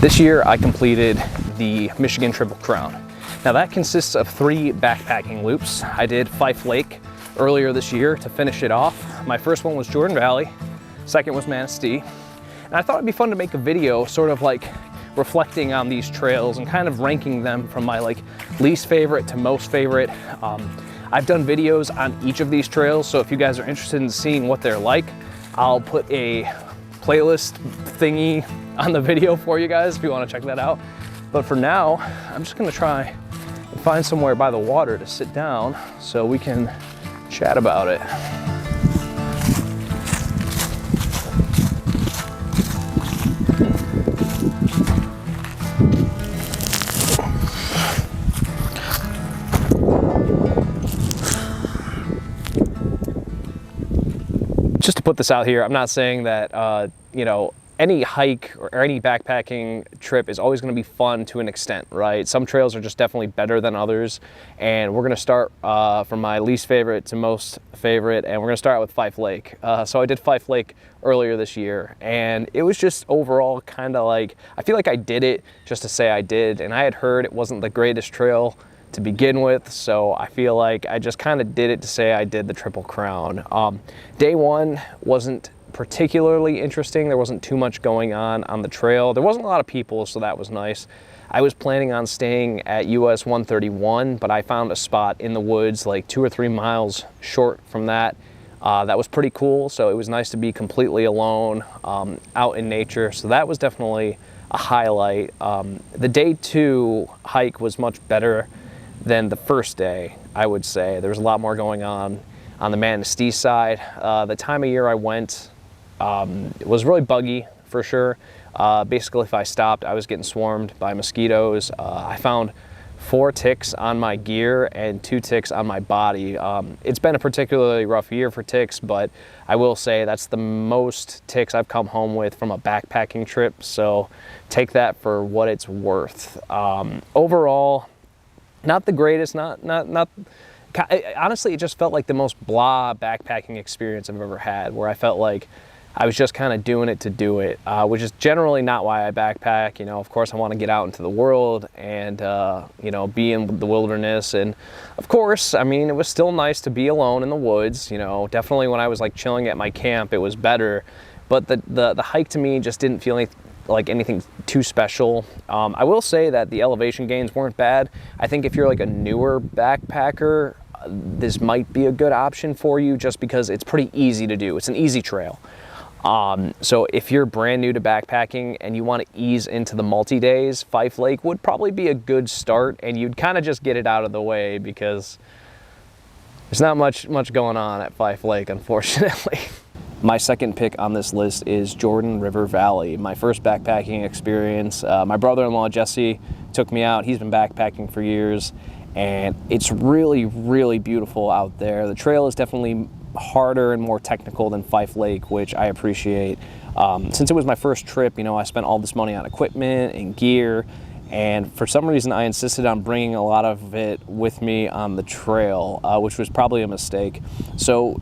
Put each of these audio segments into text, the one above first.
This year I completed the Michigan Triple Crown. Now that consists of 3 backpacking loops. I did Fife Lake earlier this year to finish it off. My first one was Jordan Valley, second was Manistee. And I thought it'd be fun to make a video sort of like reflecting on these trails and kind of ranking them from my like least favorite to most favorite. I've done videos on each of these trails, so if you guys are interested in seeing what they're like, I'll put a playlist thingy on the video for you guys if you want to check that out. But for now, I'm just gonna try and find somewhere by the water to sit down so we can chat about it. Just to put this out here, I'm not saying that, you know, any hike or any backpacking trip is always going to be fun to an extent, right? Some trails are just definitely better than others, and we're going to start from my least favorite to most favorite, and we're going to start out with Fife Lake. So I did Fife Lake earlier this year, and it was just overall kind of like, I feel like I did it just to say I did, and I had heard it wasn't the greatest trail to begin with, so I feel like I just kind of did it to say I did the Triple Crown. Day one wasn't particularly interesting. There wasn't too much going on the trail. There wasn't a lot of people, so that was nice. I was planning on staying at US 131, but I found a spot in the woods like 2 or 3 miles short from that. That was pretty cool, so it was nice to be completely alone out in nature, so that was definitely a highlight. The day 2 hike was much better than the first day, I would say. There was a lot more going on the Manistee side. The time of year I went, it was really buggy for sure. Basically, if I stopped, I was getting swarmed by mosquitoes. I found 4 ticks on my gear and 2 ticks on my body. It's been a particularly rough year for ticks, but I will say that's the most ticks I've come home with from a backpacking trip, so take that for what it's worth. Overall, not the greatest, honestly, it just felt like the most blah backpacking experience I've ever had, where I felt like I was just kind of doing it to do it, which is generally not why I backpack. You know, of course I want to get out into the world and, you know, be in the wilderness. And of course, I mean, it was still nice to be alone in the woods. You know, definitely when I was like chilling at my camp, it was better. But the hike to me just didn't feel like anything too special. I will say that the elevation gains weren't bad. I think if you're like a newer backpacker, this might be a good option for you just because it's pretty easy to do. It's an easy trail. So if you're brand new to backpacking and you want to ease into the multi-days, Fife Lake would probably be a good start, and you'd kind of just get it out of the way because there's not much going on at Fife Lake, unfortunately. My second pick on this list is Jordan River Valley, my first backpacking experience. My brother-in-law, Jesse, took me out. He's been backpacking for years, and it's really, really beautiful out there. The trail is definitely harder and more technical than Fife Lake, which I appreciate. Since it was my first trip, you know, I spent all this money on equipment and gear, and for some reason I insisted on bringing a lot of it with me on the trail, which was probably a mistake. So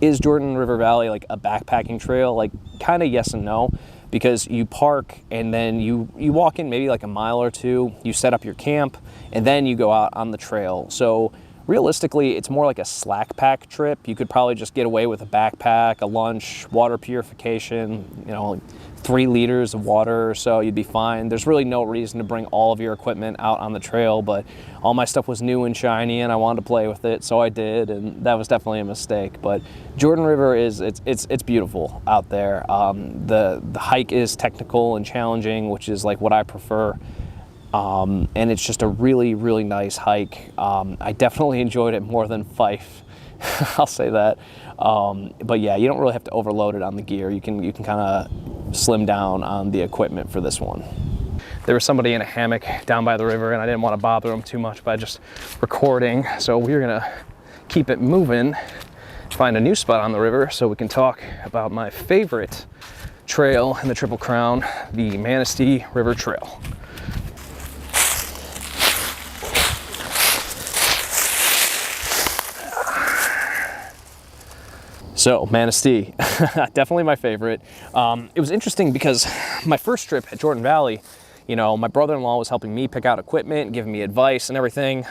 is Jordan River Valley like a backpacking trail? Like, kind of yes and no, because you park and then you walk in maybe like a mile or 2, you set up your camp, and then you go out on the trail. So realistically, it's more like a slack pack trip. You could probably just get away with a backpack, a lunch, water purification, you know, like 3 liters of water or so, you'd be fine. There's really no reason to bring all of your equipment out on the trail, but all my stuff was new and shiny and I wanted to play with it, so I did, and that was definitely a mistake. But Jordan River it's beautiful out there. The hike is technical and challenging, which is like what I prefer. And it's just a really, really nice hike. I definitely enjoyed it more than Fife. I'll say that. But yeah, you don't really have to overload it on the gear. You can kind of slim down on the equipment for this one. There was somebody in a hammock down by the river, and I didn't want to bother them too much by just recording. So we're gonna keep it moving, find a new spot on the river so we can talk about my favorite trail in the Triple Crown, the Manistee River Trail. So Manistee, definitely my favorite. It was interesting because my first trip at Jordan Valley, You know, my brother-in-law was helping me pick out equipment, giving me advice and everything.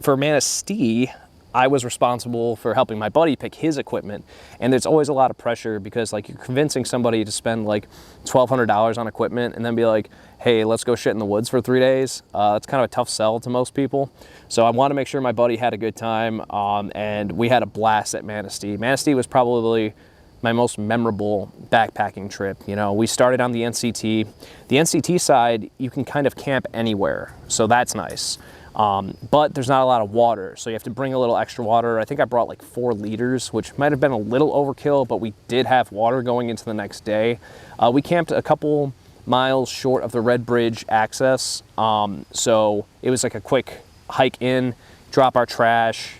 For Manistee, I was responsible for helping my buddy pick his equipment. And there's always a lot of pressure because like you're convincing somebody to spend like $1,200 on equipment and then be like, hey, let's go shit in the woods for 3 days. It's kind of a tough sell to most people. So I want to make sure my buddy had a good time, and we had a blast at Manistee. Manistee was probably my most memorable backpacking trip. You know, we started on the NCT. The NCT side, you can kind of camp anywhere, so that's nice. But there's not a lot of water, so you have to bring a little extra water. I think I brought like 4 liters, which might have been a little overkill, but we did have water going into the next day. We camped a couple miles short of the Red Bridge access, so it was like a quick hike in, drop our trash,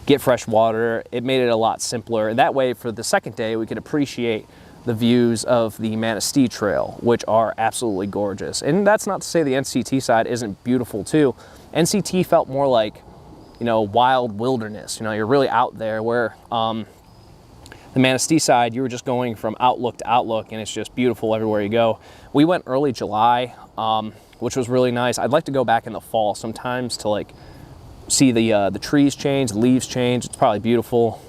get fresh water. It made it a lot simpler, and that way for the second day we could appreciate the views of the Manistee Trail, which are absolutely gorgeous. And that's not to say the NCT side isn't beautiful too. NCT felt more like, you know, wild wilderness. You know, you're really out there, where the Manistee side, you were just going from outlook to outlook, and it's just beautiful everywhere you go. We went early July, which was really nice. I'd like to go back in the fall sometimes to like see the trees change, the leaves change. It's probably beautiful.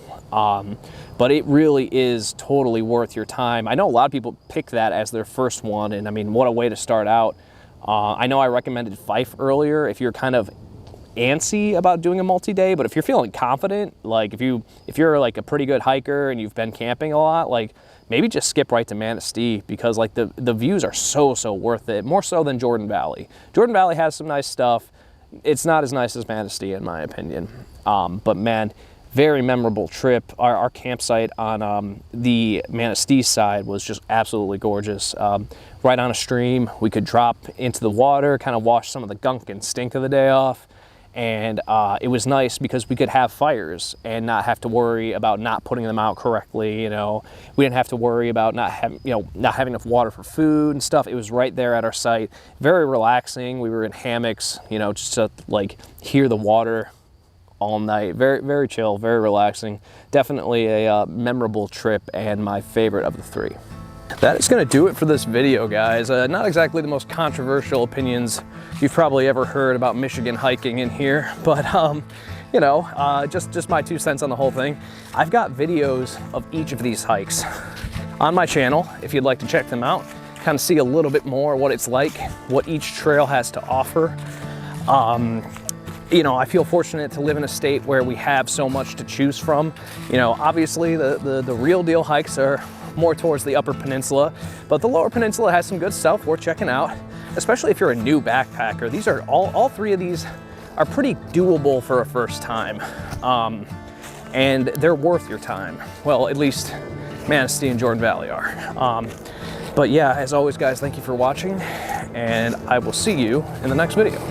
But it really is totally worth your time. I know a lot of people pick that as their first one, and I mean, what a way to start out. I know I recommended Fife earlier if you're kind of antsy about doing a multi-day, but if you're feeling confident, like if you're like a pretty good hiker and you've been camping a lot, like maybe just skip right to Manistee, because like the views are so worth it, more so than Jordan Valley. Jordan Valley has some nice stuff. It's not as nice as Manistee in my opinion. But man, very memorable trip. Our campsite on the Manistee side was just absolutely gorgeous. Right on a stream, we could drop into the water, kind of wash some of the gunk and stink of the day off. And it was nice because we could have fires and not have to worry about not putting them out correctly. You know, we didn't have to worry about not having enough water for food and stuff. It was right there at our site. Very relaxing. We were in hammocks, you know, just to like hear the water all night. Very chill, very relaxing. Definitely a memorable trip and my favorite of the 3. That is going to do it for this video, guys. Not exactly the most controversial opinions you've probably ever heard about Michigan hiking in here, but you know, just my 2 cents on the whole thing. I've got videos of each of these hikes on my channel if you'd like to check them out, kind of see a little bit more what it's like, what each trail has to offer. You know, I feel fortunate to live in a state where we have so much to choose from. You know, obviously the real deal hikes are more towards the Upper Peninsula, but the Lower Peninsula has some good stuff worth checking out, especially if you're a new backpacker. These are all 3 of these are pretty doable for a first time, and they're worth your time. Well, at least Manistee and Jordan Valley are. But yeah, as always, guys, thank you for watching, and I will see you in the next video.